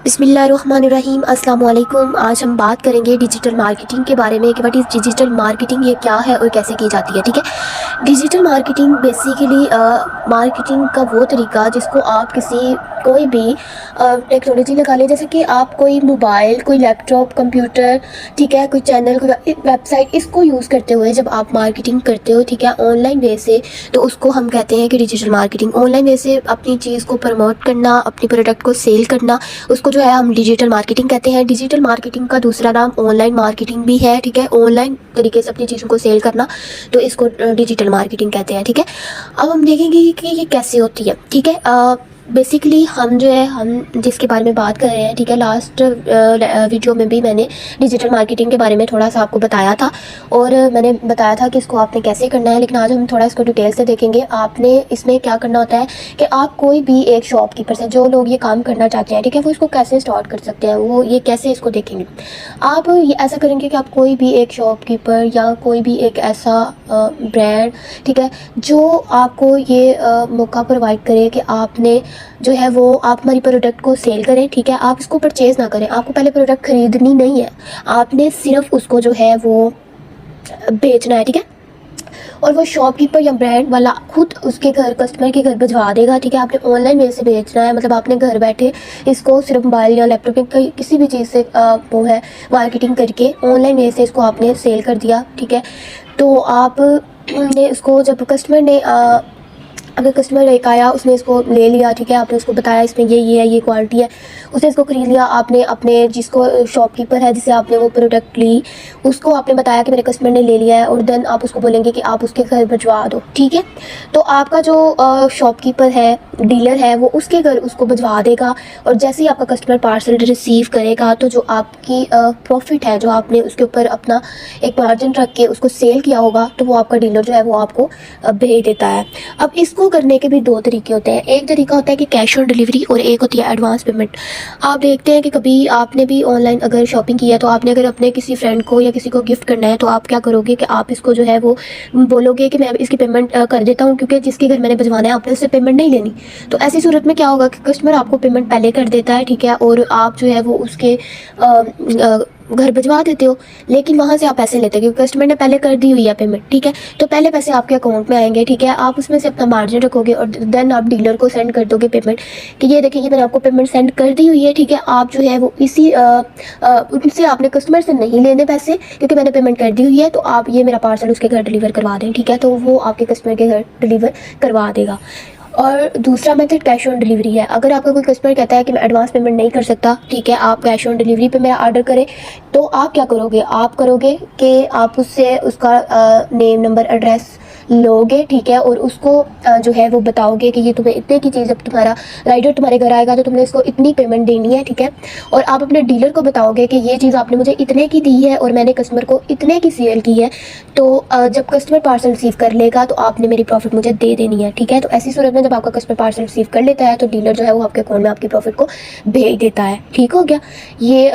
बिस्मिल्लाहिर्रहमानिर्रहीम अस्सलाम वालेकुम। आज हम बात करेंगे डिजिटल मार्केटिंग के बारे में कि व्हाट इज़ डिजिटल मार्केटिंग, ये क्या है और कैसे की जाती है। ठीक है, डिजिटल मार्केटिंग बेसिकली मार्केटिंग का वो तरीका जिसको आप कोई भी टेक्नोलॉजी लगा लें, जैसे कि आप कोई मोबाइल, कोई लैपटॉप, कंप्यूटर, ठीक है, कोई चैनल, कोई वेबसाइट, इसको यूज़ करते हुए जब आप मार्केटिंग करते हो, ठीक है, ऑनलाइन वे से, तो उसको हम कहते हैं कि डिजिटल मार्केटिंग। ऑनलाइन वे से अपनी चीज़ को प्रमोट करना, अपनी प्रोडक्ट को सेल करना, उसको जो है हम डिजिटल मार्केटिंग कहते हैं। डिजिटल मार्केटिंग का दूसरा नाम ऑनलाइन मार्केटिंग भी है। ठीक है, ऑनलाइन तरीके से अपनी चीज़ों को सेल करना, तो इसको डिजिटल मार्केटिंग कहते हैं। ठीक है, अब हम देखेंगे कि ये कैसे होती है। ठीक है, बेसिकली हम जो है, हम जिसके बारे में बात कर रहे हैं, ठीक है, लास्ट वीडियो में भी मैंने डिजिटल मार्केटिंग के बारे में थोड़ा सा आपको बताया था और मैंने बताया था कि इसको आपने कैसे करना है, लेकिन आज हम थोड़ा इसको डिटेल से देखेंगे। आपने इसमें क्या करना होता है कि आप कोई भी एक शॉपकीपर से, जो लोग ये काम करना चाहते हैं, ठीक है, वो इसको कैसे स्टार्ट कर सकते हैं, वो ये कैसे इसको देखेंगे। आप ये ऐसा करेंगे कि आप कोई भी एक शॉपकीपर या कोई भी एक ऐसा ब्रांड, ठीक है, जो आपको ये मौका प्रोवाइड करे कि आपने जो है वो आप हमारी प्रोडक्ट को सेल करें। ठीक है, आप इसको परचेज़ ना करें, आपको पहले प्रोडक्ट ख़रीदनी नहीं है, आपने सिर्फ उसको जो है वो बेचना है। ठीक है, और वो शॉपकीपर या ब्रांड वाला खुद उसके घर, कस्टमर के घर भिजवा देगा। ठीक है, आपने ऑनलाइन वे से बेचना है, मतलब आपने घर बैठे इसको सिर्फ मोबाइल या लैपटॉप या किसी भी चीज़ से वो है मार्केटिंग करके ऑनलाइन वे से इसको आपने सेल कर दिया। ठीक है, तो आप ने इसको जब कस्टमर ने अगर कस्टमर एक आया, उसने इसको ले लिया, ठीक है, आपने उसको बताया इसमें ये है, ये क्वालिटी है, उसने इसको ख़रीद लिया। आपने अपने जिसको शॉपकीपर है जिससे आपने वो प्रोडक्ट ली, उसको आपने बताया कि मेरे कस्टमर ने ले लिया है, और देन आप उसको बोलेंगे कि आप उसके घर भिजवा दो। ठीक है, तो आपका जो शॉपकीपर है, डीलर है, वो उसके घर उसको भिजवा देगा, और जैसे ही आपका कस्टमर पार्सल रिसीव करेगा, तो जो आपकी प्रॉफिट है, जो आपने उसके ऊपर अपना एक मार्जिन रख के उसको सेल किया होगा, तो वो आपका डीलर जो है वो आपको भेज देता है। अब इसको करने के भी दो तरीके होते हैं। एक तरीका होता है कि कैश ऑन डिलीवरी, और एक होती है एडवांस पेमेंट। आप देखते हैं कि कभी आपने भी ऑनलाइन अगर शॉपिंग की है, तो आपने अगर अपने किसी फ्रेंड को या किसी को गिफ्ट करना है, तो आप क्या करोगे कि आप इसको जो है वो बोलोगे कि मैं इसकी पेमेंट कर देता हूँ, क्योंकि जिसके घर मैंने भिजवाना है आपने उससे पेमेंट नहीं लेनी। तो ऐसी सूरत में क्या होगा कि कस्टमर आपको पेमेंट पहले कर देता है। ठीक है, और आप जो है वो उसके घर भिजवा देते हो, लेकिन वहाँ से आप पैसे लेते हो क्योंकि कस्टमर ने पहले कर दी हुई है पेमेंट। ठीक है, तो पहले पैसे आपके अकाउंट में आएंगे। ठीक है, आप उसमें से अपना मार्जिन रखोगे और देन आप डीलर को सेंड कर दोगे पेमेंट कि ये देखिए, ये मैंने आपको पेमेंट सेंड कर दी हुई है। ठीक है, आप जो है वो इसी उनसे, आपने कस्टमर से नहीं लेने पैसे, क्योंकि मैंने पेमेंट कर दी हुई है, तो आप ये मेरा पार्सल उसके घर डिलीवर करवा दें। ठीक है, तो वो आपके कस्टमर के घर डिलीवर करवा देगा। और दूसरा मेथड कैश ऑन डिलीवरी है। अगर आपका कोई कस्टमर कहता है कि मैं एडवांस पेमेंट नहीं कर सकता, ठीक है, आप कैश ऑन डिलीवरी पे मेरा ऑर्डर करें, तो आप क्या करोगे, आप करोगे कि आप उससे उसका नेम, नंबर, एड्रेस लोगे। ठीक है, और उसको जो है वो बताओगे कि ये तुम्हें इतने की चीज़, अब तुम्हारा राइडर तुम्हारे घर आएगा तो तुमने इसको इतनी पेमेंट देनी है। ठीक है, और आप अपने डीलर को बताओगे कि ये चीज़ आपने मुझे इतने की दी है और मैंने कस्टमर को इतने की सेल की है, तो जब कस्टमर पार्सल रिसीव कर लेगा तो आपने मेरी प्रॉफिट मुझे दे देनी है। ठीक है, तो ऐसी सूरत में जब आपका कस्टमर पार्सल रिसीव कर लेता है, तो डीलर जो है वो आपके अकाउंट में आपकी प्रॉफिट को भेज देता है। ठीक हो गया, ये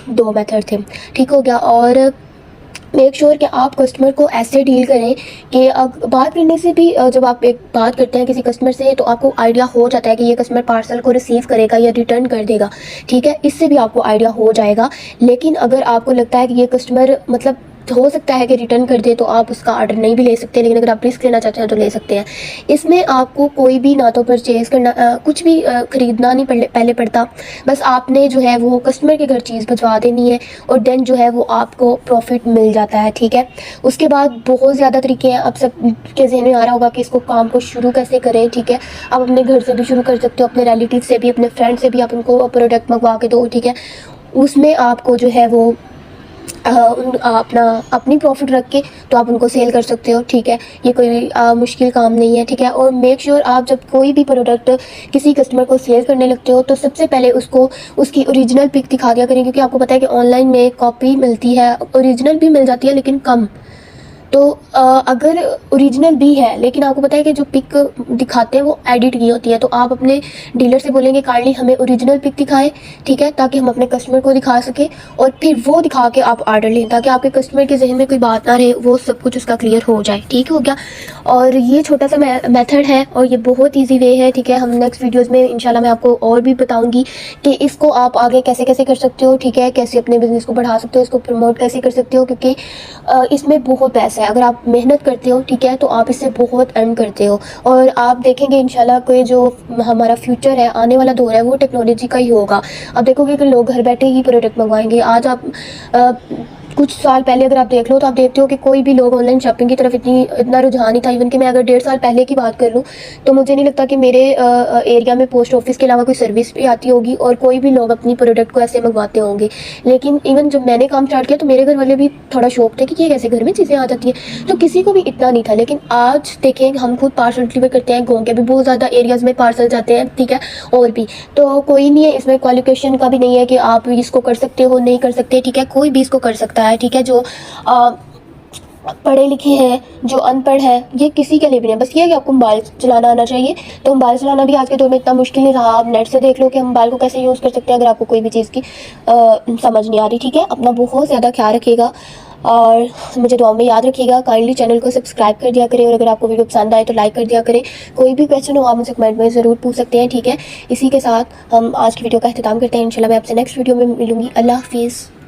दो मेथड थे। ठीक हो गया, और मेक श्योर कि आप कस्टमर को ऐसे डील करें कि अब बात करने से भी, जब आप एक बात करते हैं किसी कस्टमर से, तो आपको आइडिया हो जाता है कि ये कस्टमर पार्सल को रिसीव करेगा या रिटर्न कर देगा। ठीक है, इससे भी आपको आइडिया हो जाएगा। लेकिन अगर आपको लगता है कि ये कस्टमर मतलब हो सकता है कि रिटर्न कर दे, तो आप उसका ऑर्डर नहीं भी ले सकते, लेकिन अगर आप रिस्क लेना चाहते हैं तो ले सकते हैं। इसमें आपको कोई भी ना तो परचेज़ करना, कुछ भी ख़रीदना नहीं पहले पड़ता, बस आपने जो है वो कस्टमर के घर चीज़ भिजवा देनी है, और देन जो है वो आपको प्रॉफिट मिल जाता है। ठीक है, उसके बाद बहुत ज़्यादा तरीके हैं। अब सब के ज़हन में आ रहा होगा कि इसको काम को शुरू कैसे करें। ठीक है, आप अपने घर से भी शुरू कर सकते हो, अपने रिलेटिव से भी, अपने फ्रेंड से भी आप उनको प्रोडक्ट मंगवा के दो। ठीक है, उसमें आपको जो है वो अपनी प्रॉफिट रख के तो आप उनको सेल कर सकते हो। ठीक है, ये कोई मुश्किल काम नहीं है। ठीक है, और मेक श्योर आप जब कोई भी प्रोडक्ट किसी कस्टमर को सेल करने लगते हो, तो सबसे पहले उसको उसकी ओरिजिनल पिक दिखा दिया करें, क्योंकि आपको पता है कि ऑनलाइन में कॉपी मिलती है, ओरिजिनल भी मिल जाती है लेकिन कम। तो अगर ओरिजिनल भी है लेकिन आपको पता है कि जो पिक दिखाते हैं वो एडिट की होती है, तो आप अपने डीलर से बोलेंगे काइंडली हमें ओरिजिनल पिक दिखाएं, ठीक है, ताकि हम अपने कस्टमर को दिखा सकें और फिर वो दिखा के आप ऑर्डर लें, ताकि आपके कस्टमर के जहन में कोई बात ना रहे, वो सब कुछ उसका क्लियर हो जाए। ठीक हो गया। और ये छोटा सा मेथड है और ये बहुत ईजी वे है, ठीक है। हम नेक्स्ट वीडियोज़ में इंशाल्लाह मैं आपको और भी बताऊँगी कि इसको आप आगे कैसे कैसे कर सकते हो, ठीक है, कैसे अपने बिज़नेस को बढ़ा सकते हो, इसको प्रमोट कैसे कर सकते हो, क्योंकि इसमें बहुत पैसा है। अगर आप मेहनत करते हो, ठीक है, तो आप इससे बहुत अर्न करते हो। और आप देखेंगे इंशाल्लाह कोई जो हमारा फ्यूचर है, आने वाला दौर है, वो टेक्नोलॉजी का ही होगा। अब देखोगे कि लोग घर बैठे ही प्रोडक्ट मंगवाएंगे। आज आप कुछ साल पहले अगर आप देख लो तो आप देखते हो कि कोई भी लोग ऑनलाइन शॉपिंग की तरफ इतना रुझान नहीं था। इवन कि मैं अगर 1.5 साल पहले की बात कर लूँ तो मुझे नहीं लगता कि मेरे एरिया में पोस्ट ऑफिस के अलावा कोई सर्विस भी आती होगी और कोई भी लोग अपनी प्रोडक्ट को ऐसे मंगवाते होंगे। लेकिन इवन जब मैंने काम स्टार्ट किया तो मेरे घर वाले भी थोड़ा शौक थे कि ये कैसे घर में चीज़ें आ जाती हैं, तो किसी को भी इतना नहीं था। लेकिन आज देखें हम खुद पार्सल डिलीवर करते हैं, गाँव के भी बहुत ज़्यादा एरियाज़ में पार्सल जाते हैं, ठीक है, और भी। तो कोई नहीं है इसमें, क्वालिफिकेशन का भी नहीं है कि आप इसको कर सकते हो नहीं कर सकते, ठीक है, कोई भी इसको कर सकता है, ठीक है। जो पढ़े लिखे हैं, जो अनपढ़ है, ये किसी के लिए भी नहीं, बस ये है कि आपको मोबाइल चलाना आना चाहिए। तो मोबाइल चलाना भी आज के दौर में इतना मुश्किल नहीं रहा। आप नेट से देख लो कि हम मोबाइल को कैसे यूज़ कर सकते हैं अगर आपको कोई भी चीज़ की समझ नहीं आ रही, ठीक है। अपना बहुत ज़्यादा ख्याल रखिएगा और मुझे दुआ में याद रखिएगा। काइंडली चैनल को सब्सक्राइब कर दिया करें और अगर आपको वीडियो पसंद आए तो लाइक कर दिया करें। कोई भी क्वेश्चन हो आप मुझसे कमेंट में ज़रूर पूछ सकते हैं, ठीक है। इसी के साथ हम आज की वीडियो का अख्ताम करते हैं। इंशाल्लाह मैं आपसे नेक्स्ट वीडियो में मिलूँगी। अल्लाह हाफिज़।